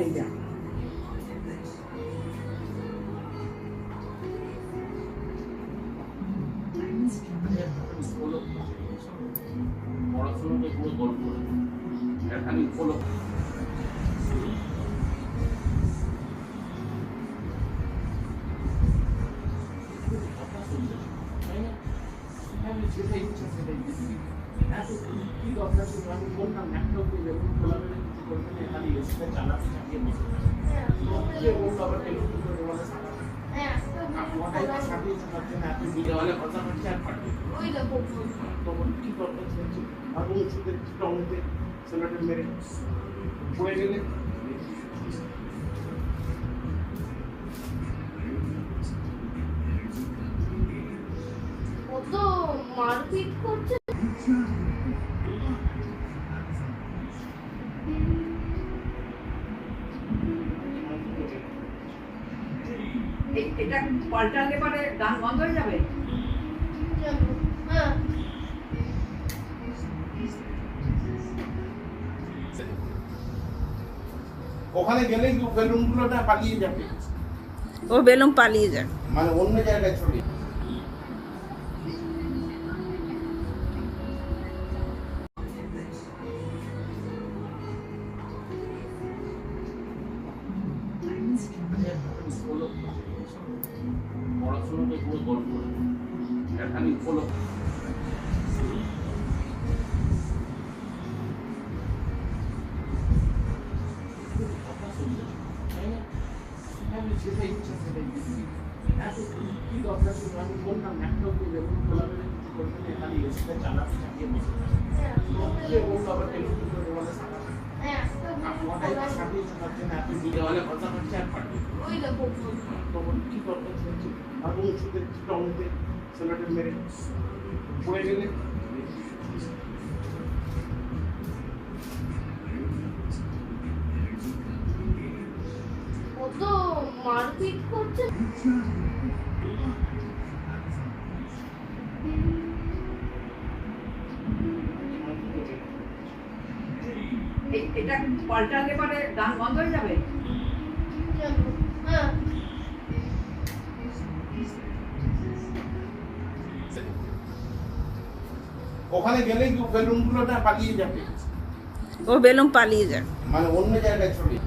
এইটা পড়াশোনাটা পুরো গল্প এখানে উপলক্ষ সেটাই ইচ্ছা সেটাই এত কি দরকার ছিল আমি বললাম ল্যাপটপ যেমন খোলামেলা কিছু করবে না খালি এসে চালাতে চালিয়ে বসে সে বললো আবার টেলিফোন করে বলে ওটাই তো সাথে সাথে না আপনি বিদেওয়ালে কথা বলছে আর পাঠিয়ে তখন কি দরকার ছিল আর ওষুধের টমেতে ছেলেটা মেরে পড়ে গেলে ও তো মারপিট করছে। এটা পাল্টালে পরে গান বন্ধ হয়ে যাবে। হ্যাঁ ওখানে গেলেই বেলুনগুলো না পালিয়ে যাবে ও বেলুন পালিয়ে যায় মানে অন্য জায়গায় চলে পড়াশোনাটা পুরো গল্প এখানে উপলক্ষ সেটাই ইচ্ছা সেটাই এত কি দরকার ছিল আমি বললাম ল্যাপটপ যেমন খোলামেলা কিছু করবে না খালি এসে চালাতে চালিয়ে বসে সে বললো আবার টেলিফোন করে বলে ওটাই তো সাথে সাথে না আপনি বিদেওয়ালে কথা বলছে আর পাঠিয়ে তখন কি দরকার ছিল আর ওষুধের টমেতে ছেলেটা মেরে পড়ে গেলে ও তো মারপিট করছে। এটা পাল্টালে পরে গান বন্ধ হয়ে যাবে। হ্যাঁ ওখানে গেলেই বেলুনগুলো না পালিয়ে যাবে ও বেলুন পালিয়ে যায় মানে অন্য জায়গায় চলে